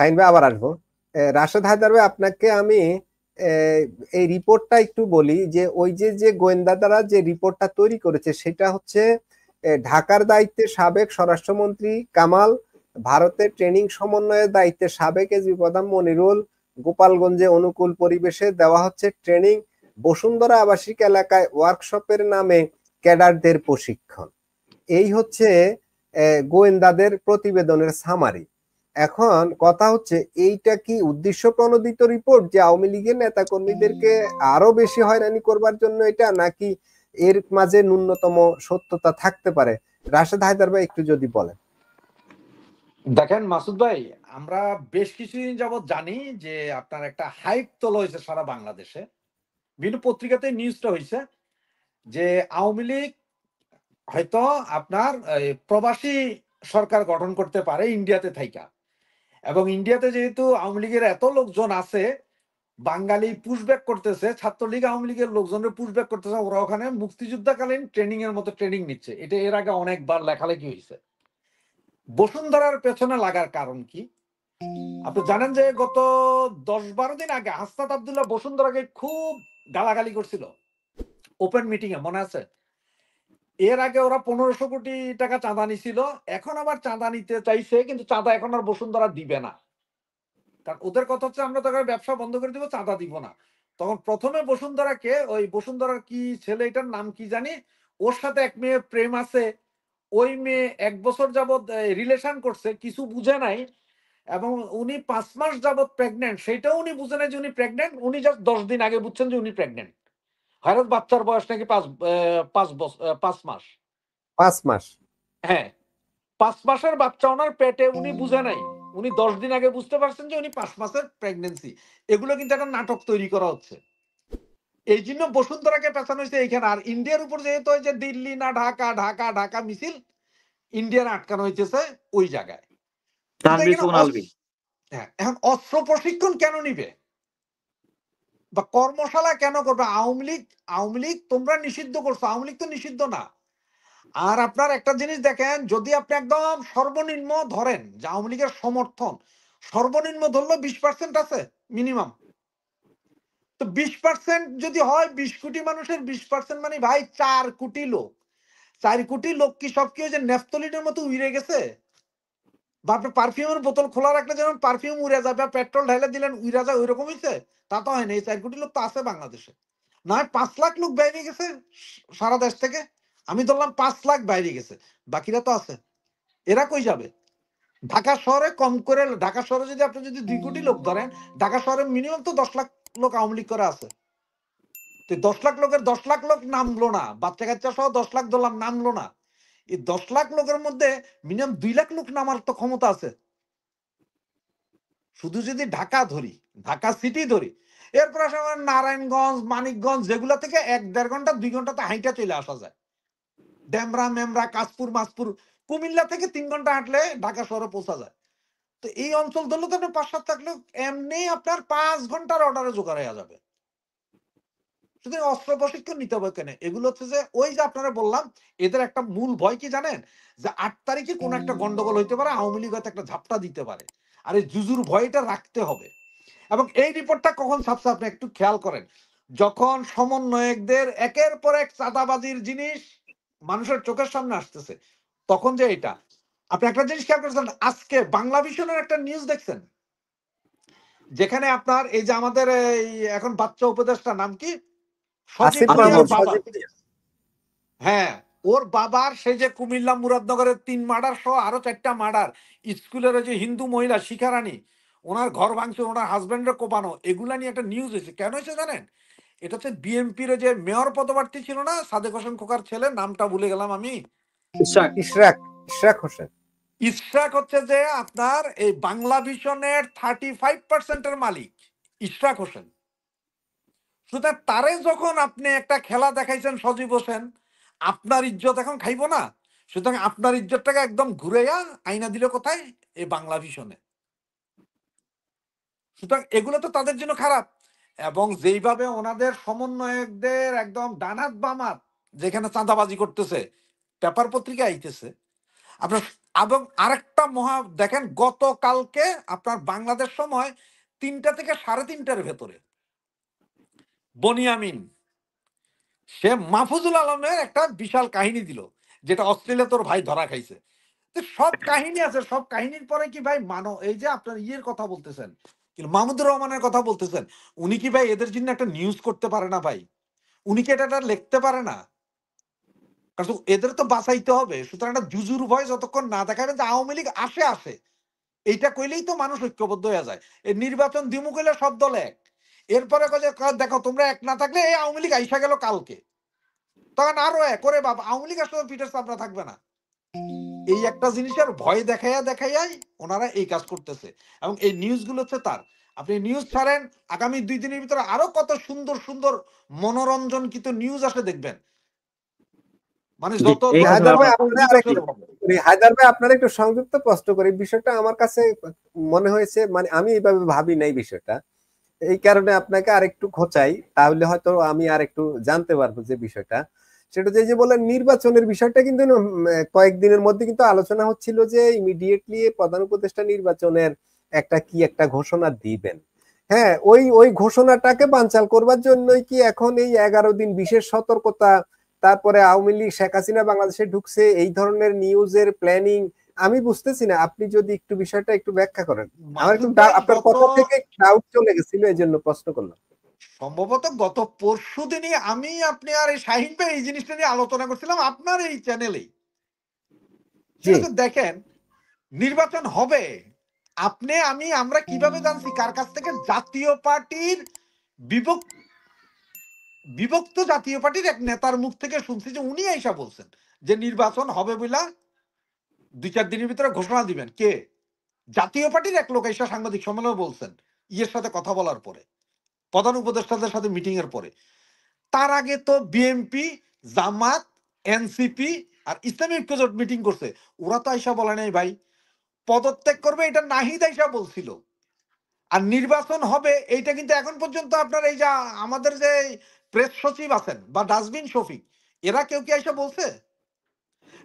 শাহিন ভাই আবার আসবো। রাশেদ হায়দার ভাই, আপনাকে আমি এই রিপোর্টটা একটু বলি যে ওই যে যে গোয়েন্দা দ্বারা যে রিপোর্টটা তৈরি করেছে সেটা হচ্ছে ঢাকার দায়িত্বে সাবেক স্বরাষ্ট্রমন্ত্রী কামাল, ভারতের ট্রেনিং সমন্বয়ের দায়িত্বে সাবেক এসপি প্রধান মনিরুল, গোপালগঞ্জে অনুকূল পরিবেশে দেওয়া হচ্ছে ট্রেনিং, বসুন্ধরা আবাসিক এলাকায় ওয়ার্কশপের নামে ক্যাডারদের প্রশিক্ষণ। এই হচ্ছে গোয়েন্দাদের প্রতিবেদনের সামারি। এখন কথা হচ্ছে এইটা কি উদ্দেশ্য প্রণোদিত রিপোর্ট যে আওয়ামী লীগের নেতা কর্মীদেরকে আরো বেশি হয়রানি করবার জন্য এটা, নাকি এর মাঝে ন্যূনতম সত্যতা থাকতে পারে? রাশেদ হায়দার ভাই একটু যদি বলেন। দেখেন মাসুদ ভাই, আমরা বেশ কিছুদিন যাবৎ জানি যে আপনার একটা হাইপ তোলা হয়েছে সারা বাংলাদেশে, বিভিন্ন পত্রিকাতে নিউজটা হয়েছে যে আওয়ামী লীগ হয়তো আপনার প্রবাসী সরকার গঠন করতে পারে ইন্ডিয়াতে থাইকা, এবং ইন্ডিয়াতে যেহেতু আওয়ামী লীগের এত লোকজন আছে, বাঙালি পুশব্যাক করতেছে, ছাত্রলীগ আওয়ামী লীগের লোকজনের পুশব্যাক করতেছে, ওরা ওখানে মুক্তিযুদ্ধকালীন ট্রেনিং এর মতো ট্রেনিং নিচ্ছে। এটা এর আগে অনেকবার লেখালেখি হয়েছে। বসুন্ধরার পেছনে লাগার কারণ কি? আপনি জানেন যে গত 10-12 দিন আগে হাসনাত আব্দুল্লাহ বসুন্ধরাকে খুব গালাগালি করছিল ওপেন মিটিং এ, মনে আছে? এর আগে ওরা 1500 কোটি টাকা চাঁদা নিছিল, এখন আবার চাঁদা নিতে চাইছে, কিন্তু চাঁদা এখন আর বসুন্ধরা দিবে না। কারণ ওদের কথা হচ্ছে আমরা তখন ব্যবসা বন্ধ করে দিব, চাঁদা দিব না। তখন প্রথমে বসুন্ধরাকে, ওই বসুন্ধরার কি ছেলে, এটার নাম কি জানি, ওর সাথে এক মেয়ে প্রেম আছে, ওই মেয়ে 1 বছর যাবৎ রিলেশন করছে, কিছু বুঝে নাই, এবং উনি 5 মাস যাবৎ প্রেগনেন্ট, সেটাও উনি বুঝে নাই যে উনি প্রেগনেন্ট। উনি জাস্ট 10 দিন আগে বুঝছেন যে উনি প্রেগনেন্ট। হয়তো বাচ্চার বয়স নাকি 5 মাস। 5 মাস? হ্যাঁ, 5 মাসের বাচ্চা ওনার পেটে, উনি বুঝে নাই। উনি 10 দিন আগে বুঝতে পারছেন যে উনি 5 মাসের প্রেগনেন্সি। এগুলো কিন্তু একটা নাটক তৈরি করা হচ্ছে। এই জন্য বসুন্ধরাকে পেছানো হয়েছে এইখানে। আর ইন্ডিয়ার উপর যেহেতু ওই যে দিল্লি না ঢাকা, ঢাকা ঢাকা মিছিল, ইন্ডিয়ার আটকানো হয়েছে ওই জায়গায়। হ্যাঁ, এখন অস্ত্র প্রশিক্ষণ কেন নিবে বা কর্মশালা কেন করবে আওয়ামী লীগ? আওয়ামী লীগ তোমরা নিষিদ্ধ করছো, আওয়ামী লীগ তো নিষিদ্ধ না। আর আপনার একটা জিনিস দেখেন, যদি আপনি একদম সর্বনিম্ন ধরেন যে আওয়ামী লীগের সমর্থন সর্বনিম্ন ধরলো 20% আছে মিনিমাম, তো 20% যদি হয় 20 কোটি মানুষের 20% মানে ভাই 4 কোটি লোক। 4 কোটি লোক কি সব কি ওই যে নেফথলিনের মতো উড়ে গেছে? বা আপনি পারফিউমের বোতল খোলা রাখলে যেমন পারফিউম উড়ে যাবে, পেট্রোল ঢাইলে দিলেন উড়ে যায়, ওইরকম হয়েছে? তা তো হয় না। এই 4 কোটি লোক তো আছে বাংলাদেশে। নয় 5 লাখ লোক বাইরে গেছে সারা দেশ থেকে, আমি ধরলাম 5 লাখ বাইরে গেছে, বাকিরা তো আছে। এরা কই যাবে? ঢাকা শহরে কম করে, ঢাকা শহরে যদি আপনি যদি 2 কোটি লোক ধরেন, ঢাকা শহরে মিনিমাম তো 10 লাখ লোক আওয়ামী লীগ করে আছে। তো 10 লাখ লোকের 10 লাখ লোক নামলো না, বাচ্চা কাচ্চা সহ 10 লাখ ধরলাম, নামলো না। এই 10 লাখ লোকের মধ্যে মিনিমাম 2 লাখ লোক নামার তো ক্ষমতা আছে। শুধু যদি ঢাকা ধরি, ঢাকা সিটি ধরি, এরপর আসে আমার নারায়ণগঞ্জ, মানিকগঞ্জ, যেগুলো থেকে 1-1.5 ঘন্টা 2 ঘন্টাতে হাইটা চলে আসা যায়। ডেমরা মেমরা, কাশপুর মাসপুর, কুমিল্লা থেকে 3 ঘন্টা হাঁটলে ঢাকা শহরে পৌঁছা যায়। তো এই অঞ্চল ধরলে তো আপনি 5-7 থাকলে এমনি আপনার 5 ঘন্টার অর্ডারে জোগাড় হয়ে যাবে। শুধু অস্ত্র প্রশিক্ষণ নিতে হবে কেন? এগুলো হচ্ছে যে ওই যে আপনারা বললাম, এদের একটা মূল ভয় কি জানেন? যে 8 তারিখে কোন একটা গন্ডগোল হইতে পারে, আওয়ামী লীগ হয়তো একটা ঝাপটা দিতে পারে। আর এই জুজুর ভয়টা রাখতে হবে। এবং এই রিপোর্টটা কখন ছাপছে আপনি একটু খেয়াল করেন, যখন সমন্বয়কদের একের পর এক চাঁদাবাজির জিনিস মানুষের চোখের সামনে আসতেছে, তখন যে এটা। আপনি একটা জিনিস খেয়াল করেছেন, আজকে বাংলা ভিশনের একটা নিউজ দেখছেন, যেখানে আপনার এই যে আমাদের এই এখন বাচ্চা উপদেষ্টা নাম কি, সজীব ভুইয়ার বাবা, হ্যাঁ, ওর বাবার সেই যে কুমিল্লা মুরাদনগরের 3 মার্ডার সহ আরো 4টা মার্ডার, স্কুলের যে হিন্দু মহিলা শিখারানী, ওনার ঘর ভাঙছে, ওনার হাজবেন্ডের কোপানো, এগুলা নিয়ে একটা নিউজ হয়েছে। কেন হয়েছে জানেন? এটা হচ্ছে বিএনপির যে মেয়র পদপ্রার্থী ছিল না, সাদেক হোসেন খোকার ছেলে, নামটা ভুলে গেলাম আমি, ইশরাক হোসেন। ইশরাক হচ্ছে যে আপনার এই বাংলা ভিশনের 35% মালিক ইশরাক হোসেন। সুতরাং তারে যখন আপনি একটা খেলা দেখাইছেন সজীব হোসেন, আপনার ইজ্জত এখন খাইব না? সুতরাং আপনার ইজ্জতটাকে একদম ঘুরে আইনা দিল কোথায়? এই বাংলা ভিশনে। সুতরাং এগুলো তো তাদের জন্য খারাপ। এবং যেইভাবে ওনাদের সমন্বয়কদের একদম ডানাত বামাত যেখানে চাঁদাবাজি করতেছে, পেপার পত্রিকা আইতেছে। আপনার এবং আরেকটা দেখেন গতকালকে আপনার বাংলাদেশ সময় 3টা থেকে 3:30টার ভেতরে বনিয়ামিন সে মাহফুজুল আলমের একটা বিশাল কাহিনী দিল, যেটা অস্ট্রেলিয়া তোর ভাই ধরা খাইছে। সব কাহিনী আছে, সব কাহিনীর পরে কি ভাই এই যে আপনার ইয়ের কথা বলতেছেন, মাহমুদুর রহমানের কথা বলতেছেন, উনি কি ভাই এদের জন্য একটা নিউজ করতে পারে না ভাই? উনি কি এটা লিখতে পারে না? কারণ এদের তো বাঁচাইতে হবে। সুতরাং একটা জুজুর ভয় যতক্ষণ না দেখাবেন যে আওয়ামী লীগ আসে এইটা কইলেই তো মানুষ ঐক্যবদ্ধ হয়ে যায়। এই নির্বাচন দিমু কইলে সব দল এক, এরপরে দেখো তোমরা এক না থাকলে এই আওয়ামী লীগ আইসা গেল কালকে, তখন আরো এক করে বাবা আওয়ামী লীগ আসলে পিঠের চাপড়া থাকবে না। এই একটা জিনিসের ভয় দেখাইয়াই ওনারা এই কাজ করতেছে। এবং এই নিউজগুলো হচ্ছে তার, আপনি নিউজ ছাড়েন আগামী 2 দিনের ভিতরে আরো কত সুন্দর সুন্দর মনোরঞ্জন কিন্তু নিউজ আসে দেখবেন। মানে যত হায়দার ভাই আপনার একটু সংযুক্ত প্রশ্ন করি, বিষয়টা আমার কাছে মনে হয়েছে, মানে আমি এইভাবে ভাবি নাই বিষয়টা, এই কারণে আপনাকে আরেকটু খোঁচাই, তাহলে হয়তো আমি আর একটু জানতে পারবো যে বিষয়টা। সেটা যে বলেন নির্বাচনের বিষয়টা কিন্তু কয়েকদিনের মধ্যে কিন্তু আলোচনা হচ্ছিল যে ইমিডিয়েটলি প্রধান উপদেষ্টা নির্বাচনের একটা ঘোষণা দিবেন। হ্যাঁ, ওই ঘোষণাটাকে বানচাল করবার জন্যই কি এখন এই 11 দিন বিশেষ সতর্কতা, তারপরে আওয়ামী লীগ শেখ হাসিনা বাংলাদেশে ঢুকছে, এই ধরনের নিউজের প্ল্যানিং, আমি বুঝতেছি না। আপনি যদি একটু বিষয়টা একটু ব্যাখ্যা করেন, আমার একটু আপনার কথা থেকে ডাউট চলে গেছিল, এই জন্য প্রশ্ন করলাম। সম্ভবত গত পরশু দিনই আমি আপনি আর এই শাহিন ভাই এই জিনিসটা নিয়ে আলোচনা করছিলাম আপনার এই চ্যানেলেই। দেখেন নির্বাচন হবে, আমরা কিভাবে জানছি কার কাছ থেকে? জাতীয় পার্টির বিভক্ত জাতীয় পার্টির এক নেতার মুখ থেকে শুনছি যে উনি এসা বলছেন যে নির্বাচন হবে বলে 2-4 দিনের ভিতরে ঘোষণা দিবেন। কে? জাতীয় পার্টির এক লোক এসে সাংবাদিক সম্মেলনে বলছেন, ইয়ের সাথে কথা বলার পরে, প্রধান উপদেষ্টাদের সাথে মিটিং এর পরে। তার আগে তো বিএনপি, জামাত, এনসিপি আর ইসলামী ঐক্যজোট মিটিং করছে, ওরা তো আইসা বলে নাই ভাই পদত্যাগ করবে, এটা নাহিদ আইসা বলছিল। আর নির্বাচন হবে এইটা কিন্তু এখন পর্যন্ত আপনার এই যে আমাদের যে প্রেস সচিব আছেন বা ডাস্টবিন শফিক, এরা কেউ কি আইসা বলছে?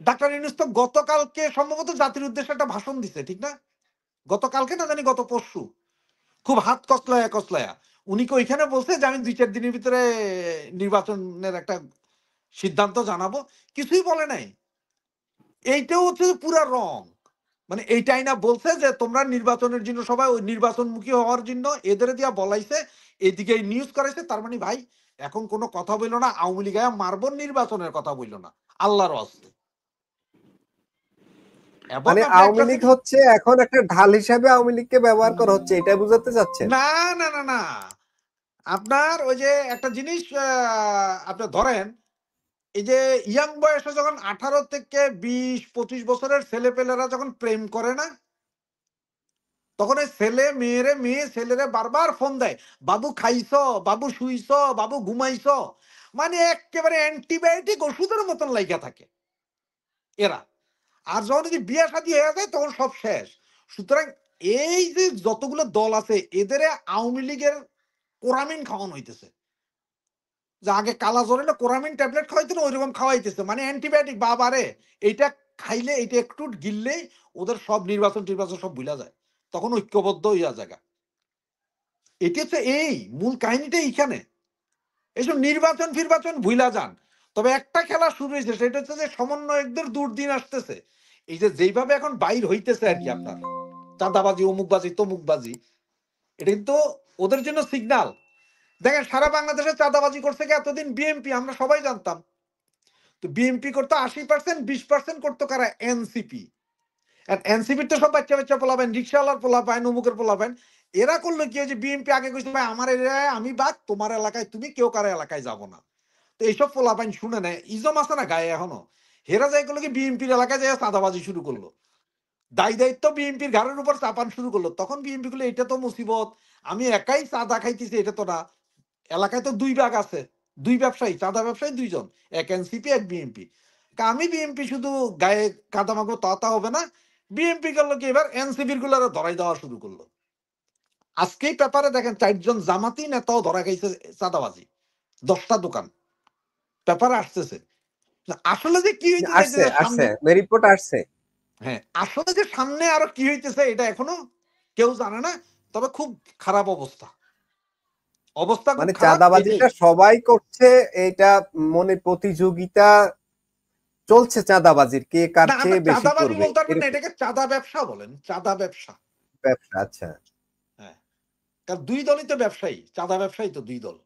ডাক্তার ইউনূস তো গতকালকে সম্ভবত জাতির উদ্দেশ্যে একটা ভাষণ দিছে, ঠিক না? গতকালকে না জানি গত পরশু, খুব হাত কসলায়া উনি কি ওইখানে বলছে যে আমি 2-4 দিনের ভিতরে নির্বাচনের একটা সিদ্ধান্ত জানাবো? কিছুই বলে নাই। এইটাও হচ্ছে পুরা রং। মানে এইটাই না বলছে যে তোমরা নির্বাচনের জন্য সবাই ওই নির্বাচনমুখী হওয়ার জন্য এদের দিয়া বলাইছে, এদিকে নিউজ করাইছে। তার মানে ভাই এখন কোনো কথা বললো না আওয়ামী লীগ মারবো, নির্বাচনের কথা বললো না আল্লাহর ওয়াস্তে। মানে আওয়ামী লীগ হচ্ছে এখন একটা ঢাল হিসাবে আওয়ামী লীগকে ব্যবহার করা হচ্ছে, এটা বুঝাতে চাচ্ছেন? না না না না, আপনার ওই যে একটা জিনিস আপনি ধরেন, এই যে ইয়াং বয়সে যখন 18 থেকে 20-25 বছরের ছেলেপেলেরা যখন প্রেম করে না, তখন ওই মেয়ে ছেলেরে বারবার ফোন দেয়, বাবু খাইছ, বাবু শুইছ, বাবু ঘুমাইছ, মানে একেবারে অ্যান্টিবায়োটিক ওষুধের মতন লাইগা থাকে এরা। আর যখন যদি বিয়ে শাদী হয়ে যায় তখন সব শেষ। সুতরাং এই যে যতগুলো দল আছে এদের আওয়ামী লীগের কোরামিন খাওয়ানো হইতেছে, যে আগে কালা জ্বরে না কোরামিন ট্যাবলেট খাওয়াইতো না, ওইরকম খাওয়াইতেছে, মানে অ্যান্টিবায়োটিক। বাবারে এইটা খাইলে, এইটা একটু গিললেই ওদের সব নির্বাচন টির্বাচন সব ভুলা যায়, তখন ঐক্যবদ্ধ হইয়া জায়গা। এটি হচ্ছে এই মূল কাহিনীটা এইখানে। এইসব নির্বাচন ফির্বাচন ভুলা যান। তবে একটা খেলা শুরু হয়েছে, সেটা হচ্ছে যে সমন্বয়কদের দুর্দিন আসতেছে। এই যে যেইভাবে এখন বাইর হইতেছে আর কি আপনার চাঁদাবাজি, অমুকবাজি, তমুকবাজি, এটা কিন্তু ওদের জন্য সিগনাল। দেখেন সারা বাংলাদেশে চাঁদাবাজি করছে কি এতদিন বিএনপি, আমরা সবাই জানতাম। তো বিএনপি করতো 80%, 20% করতো কারা? এনসিপি। এনসিপির তো সব বাচ্চা বাচ্চা পোলাবেন, রিক্সাওয়ালার পোলাবেন, অমুকের পোলাবেন। এরা করলো কি, যে বিএনপি আগে কইছে ভাই আমার এলাকায় আমি বাদ, তোমার এলাকায় তুমি, কেউ কারো এলাকায় যাব না। তো এইসব পোলাপাইন শুনে নেয়, ইজম আছে না গায়ে এখনো, হেরা যাই করলো কি বিএনপির এলাকায় যায় চাঁদাবাজি শুরু করলো, দায় দায়িত্ব বিএনপির ঘাড়ের উপর চাপান শুরু করলো। তখন বিএনপি গুলো এটা তো মুসিবত, আমি একাই চাঁদা খাইতেছি, এটা তো না। এলাকায় তো 2 ভাগ আছে, 2 ব্যবসায়ী, চাঁদা ব্যবসায়ী 2 জন, এক এনসিপি এক বিএনপি। আমি বিএনপি শুধু গায়ে কাদা মাখবো তা হবে না। বিএনপি করলো কি এবার এনসিপির গুলো ধরাই দেওয়া শুরু করলো। আজকেই পেপারে দেখেন 4 জন জামাতি নেতাও ধরা খাইছে চাঁদাবাজি, 10টা দোকান, পেপারে আসতেছে। আসলে যে কি হইতে আসছে চাইতেছে আসছে সামনে, রিপোর্ট আসছে। হ্যাঁ, আসলে যে সামনে আরো কি হইতেছে এটা এখনো কেউ জানে না, তবে খুব খারাপ অবস্থা। অবস্থা খুব মানে খারাপ এটাই। চাঁদাবাজিটা সবাই করছে, এটা মনে প্রতিযোগিতা চলছে চাঁদাবাজির, কে কার না, আমরা চেয়ে বেশি চাঁদাবাজি করবে বলতে পারবেন না, এরকম এটাকে চাঁদা ব্যবসা বলেন, চাঁদা ব্যবসা। ব্যবসা। আচ্ছা, হ্যাঁ, কারণ ২ দলই তো ব্যবসায়ী, চাঁদা ব্যবসায়ী তো ২ দল।